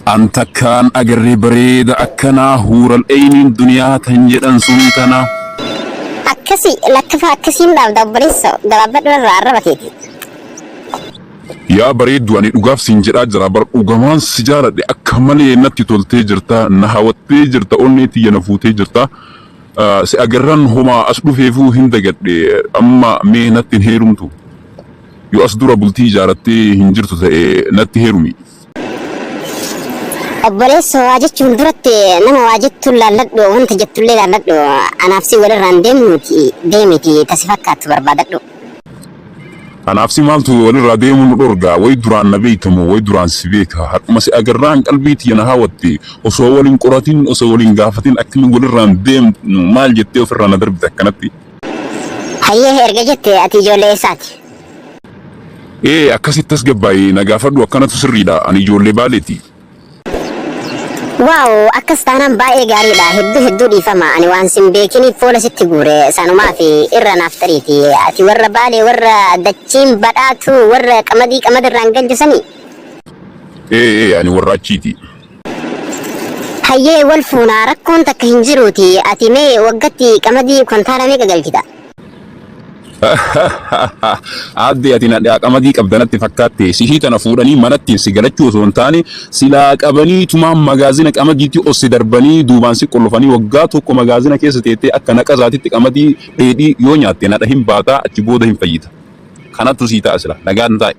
أنت كان أجري بريد أكنا هور الأين الدنيا تنجد سلطنا أكسي لكفا أكسين دبريسو دبابد الرعربتيتي يا بريد واني أقف سنجر أجرى بر أقمان سجارة دي أكملي نتي تولتي جرتا نهاوتي جرتا أولنيتي ينفوتي جرتا سأجرن هما أصلو فيفو هندقت أما مي نتي هيرمتو يو أصدر بلتي جارتي هنجرتو نتي هيرمي أبوليسو واجت درتي نما واجت لالدو وانت جت لالدو أنا أفسي ولا رانديمتي ديمتي تسفكات بربادتو أنا أفسي مالتو ولا راديم الأورجا ويدران نبيتمو ويدران سبيكها حتى مسي أجران قلبيتي أنا هاوتي وصولين قراتين وصولين قافتين أكل ولا رانديم مال جتي وفرنا درب تكنتي هيه إرجعتي أتي جولي ساتي إيه أكاسي تسجباي نجافد وكانت سريدا أني جولي بالتي واو أكستانا باي غاري دا هدو دي فما أني وانسين بيكيني فولا ستي غوري سانو ما في إرى نافتريتي أتي ورى بالي ورى دتشين بداتو ورى كمد الرانجل جسني إيه يعني ورى تشيتي هيه والفونا ركون تكهنجروتي أتي مي وقتي كمدي كنتانا ميكا قلتدا عادي أتينا داك أما ديك أبدانات فكاتي سيهيتا نفوراني مناتين سيغلتشو سونتاني سلاك أبني تمام مغازينك أما ديتي أسي درباني دوبانسي كولوفاني وقاتو كو مغازينك كيسا تيتي أكنا كازاتي تك أما دي بيدي يونياتي نتهم باتا أتشبودهم فايتا خاناتو سيتا أسلا نغان تاي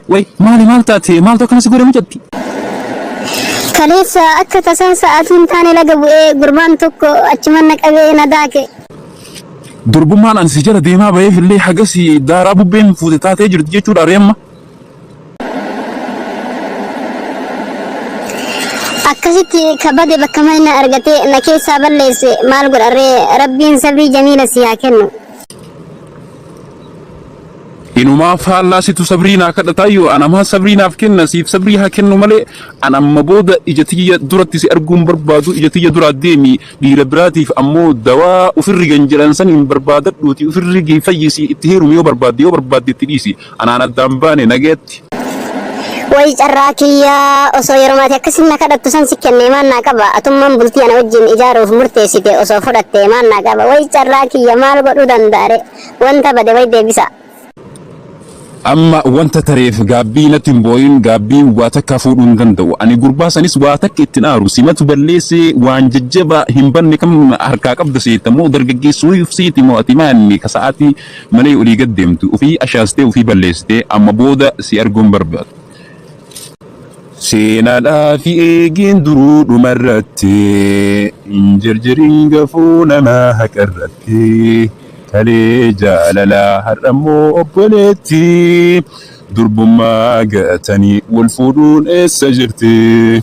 وي مالتاتي مالتو كان سيقوري مجدتي كليسا أكتا سانسا أتون تاني لقبو قربان توكو أتمنك أبي نداكي دربمان أن سجارة ديما بايه اللي حقسي دارابو بين فوتتاتي جرد جيشو داريما أكسيتي كبادي بكمينا أرغتي نكيسا بليسي مالقر أري ربين سبري جميلة سياكنو إنما فعلا ستو سبرينا كدتايو أنا ما سبرينا فكنا سيف سبريها كنو ملي أنا مبودا إجتية دراتي سي أرقم بربادو إجتية درات ديمي ليربراتي فأمو دواء وفرقن جلانسان بربادت لوتي وفرقي فيسي اتهيرو ميو بربادي تليسي أنا الدنباني نجيت ويجراكيا أصو يرماتي كسنا كدت سنسي كني ما ناقبا أتمم بلتي أنا وجين إجارو في مرتسيتي أصو فرطي ما ناقبا ويجراكيا مالقو دنداري وانت بدي ويدي بيسا أما وانت تريف قابين تنبوين قابين واتك فورون دندو أني قرباسانيس واتك اتنارو سيمات بليسي وان ججبا همباني كم أركاك أبدسي تمو درقاقي سويف سيتي مواتماني كساعتي ملي أولي قدمتو وفي أشاستي وفي بليستي أما بودا سي أرقم برباد سينا لا في إيجين درود مرتي إنجرجرين قفونا ما هكرتي كلي جاللا هرمو أبوليتي درب ما قاتني والفرون السجرتي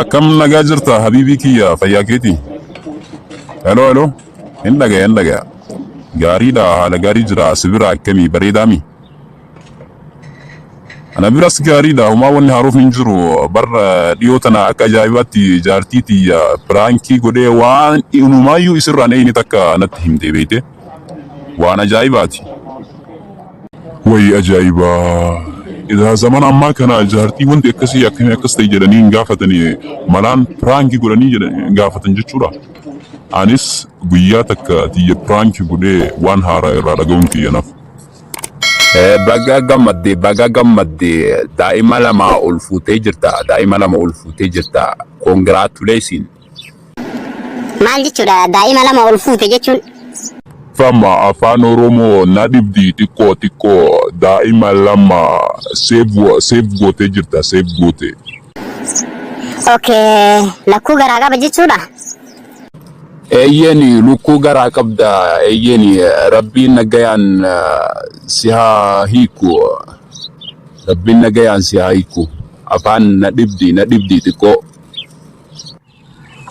كم نجا جرتا حبيبي كيا فياكيتي هلو إن لقى غاري دا على غاري جرا سبرا كمي بريدامي أنا برأس غاري دا وما وني هاروف نجرو بر ديوتنا أكاجايباتي جارتيتي يا برانكي غودي وان إنما يو يسران أيني تكا نتهم دي بيتي وانا جايباتي وي أجايبا إذا زمان أما كان جارتي وانت أكسي أكمي أكستي جلانين غافتني ملان برانكي غولاني غافتن جتشورا أنيس غياتك تي برانكي غودي وان هارا إرادة غونتي ينف baga gammadde daa'ima lama ol fuutee jirta congratulation maal jechuudha daa'ima lama ol fuute jechuun fama afaan oromoo na dhibdi xiqqoo daa'ima lama save gootee jirta okay lakkuu garaa qaba jechuudha eyyeni lukkuu garaa qabda eyyeni rabbiin nagayaan sihaa hiiku afaan na dhibdi xiqqoo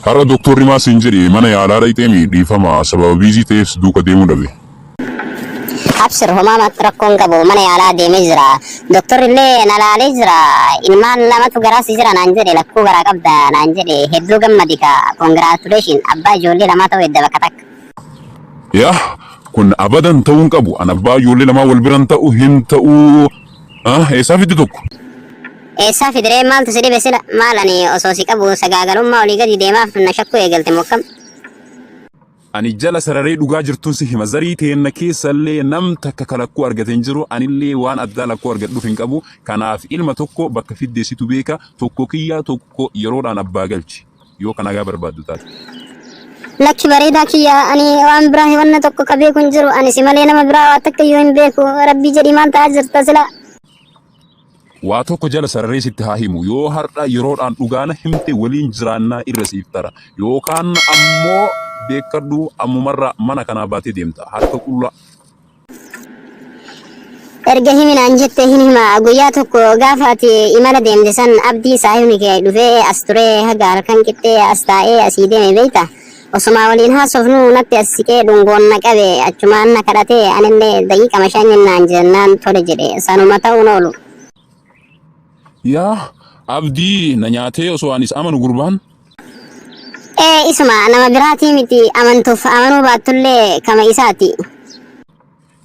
Har'a doktorri Maasin jedhee mana yaalaa dhaqxee dhiifama sababa biizii ta'eef duuka deemuu dhabe. أبصر هما ما تركون قبو من يالا دي مجرى دكتور اللي نلا لجرى إنمان لما تقراس جرى نانجري لكو قرا قبدا نانجري هدو قمدك congratulation أبا جولي لما تويد بكتك يا كن أبدا تون قبو أنا با يولي لما والبران تأو هن تأو إيسا في دتوك إيسا في دري مال تسري بسلا مالاني أصوصي قبو سقاقلون ما ولي قدي ديما في النشكو يقلت موكم ani jala sararee dhugaa jirtuun si hima zarii teenna keessallee nam takka kalakkuu argateen jiru anillee waan addaa lakkuu argadhuuf hin qabu kanaaf ilma tokko bakka fiddeessitu beeka tokko kiyyaa tokko yeroodhaan abbaa galchi yoo kan nagaa barbaaddu taate. Lakki bareedaa kiyyaa ani waan biraa hiwanna tokko qabee kun jiru ani si malee nama biraa waa takka yoo hin beeku rabbii jedhii maal ta'aa jirta sila. Waa tokko jala sararee sitti haa himu yoo har'a yeroodhaan dhugaana himte waliin jiraannaa irra siif tara yookaan ammoo beekadhu ammumarra mana kanaa baatee deemta harka qullaa. Erga himinaan jettee hin hima guyyaa tokko gaafa ati imala deemte san abdii saahibni kee dhufee as turee haga halkan qixxee as taa'ee asii deeme beekta osuma waliin haasofnu natti as siqee dhungoon na qabe achumaan na kadhatee anillee daqiiqama shan jennaan jennaan tole jedhe sanuma ta'uun oolu. Yaa abdii na nyaatee osoo anis amanu gurbaan. Isuma nama biraatii miti amantuuf amanuu baattullee kama isaati.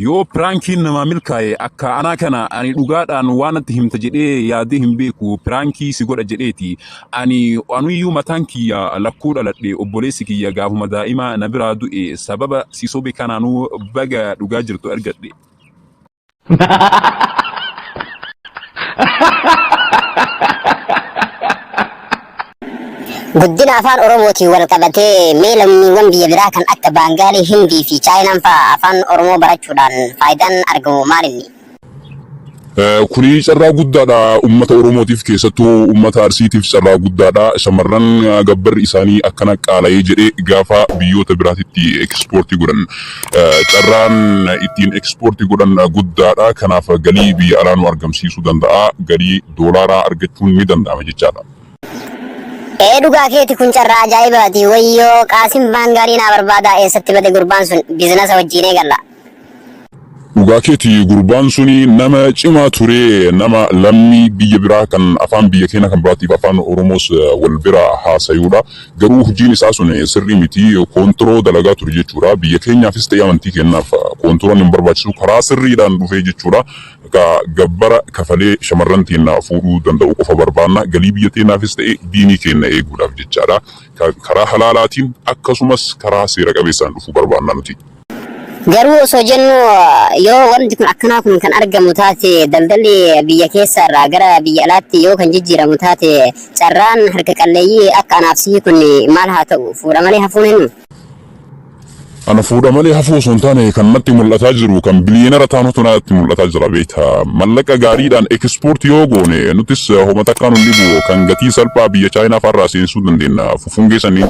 Yoo piraankiin nama milkaa'e akka anaa kana ani dhugaadhaan waan natti himta jedhee yaadee hin beeku piraankii si godha jedheeti ani anuyyuu mataan kiyya lakkuu dhaladhe obboleessi kiyya gaafuma daa'imaa na biraa du'e sababa si sobe kanaanuu baga dhugaa jirtu argadhe. Guddina afaan Oromootiin wal qabatee mee lammiiwwan biyya biraa kan akka Baangaalii, Hindii fi Chaayinaan fa'aa afaan Oromoo barachuudhaan faayidaan argamu maalinni? Kuni carraa guddaadha uummata Oromootiif keessattuu uummata Arsiitiif carraa guddaadha shamarran gabbarri isaanii akkana qaala'ee jedhee gaafa biyyoota biraatitti ekspoortii godhan carraan ittiin ekspoortii godhan guddaadha kanaaf galii biyya alaa nu argamsiisuu danda'a galii doolaaraa argachuun ni danda'ama jechaadha. Dhugaa keeti kun carraa ajaa'ibaati wayyoo Qaasim Baangaalii naa barbaadaa eessatti bade gurbaan sun biizinasa wajjin eegalla. Dhugaa keeti gurbaan suni nama cimaa ture nama lammii biyya biraa kan afaan biyya keenya kan biraatiif afaan Oromoos wal bira haasayuudha garuu hojiin isaa sun sirrii miti koontiroo dalagaa ture jechuudha biyya keenyaafis ta'ee amantii kennaaf koontiroon hin barbaachisu karaa sirriidhaan dhufee jechuudha gabbara kafalee shamarran teennaa fuudhuu danda'u qofa barbaanna galii biyya teenyaafis ta'ee diinii keenya eeguudhaaf jechaadha karaa halaalaatiin akkasumas karaa seera qabeessaan dhufuu barbaanna nuti. Garuu osoo jennu yoo wanti kun akkanaa kun kan argamu taate daldalli biyya keessarraa gara biyya alaatti yoo kan jijjiiramu taate carraan harka qalleeyyii akka anaafsii kun maal haa ta'u fuudha malee hafuun hin. Ana fuudha malee hafuu osoo hin taane kan natti mul'ataa jiru kan biliyoonara taanutu natti mul'ataa jira beektaa mallaqa gaariidhaan ekspoortii yoo goone nutis homa takkaan hin dhibu kan gatii salphaa biyya Chaayinaa fa'arraa seensuu dandeenya fufungeessanii.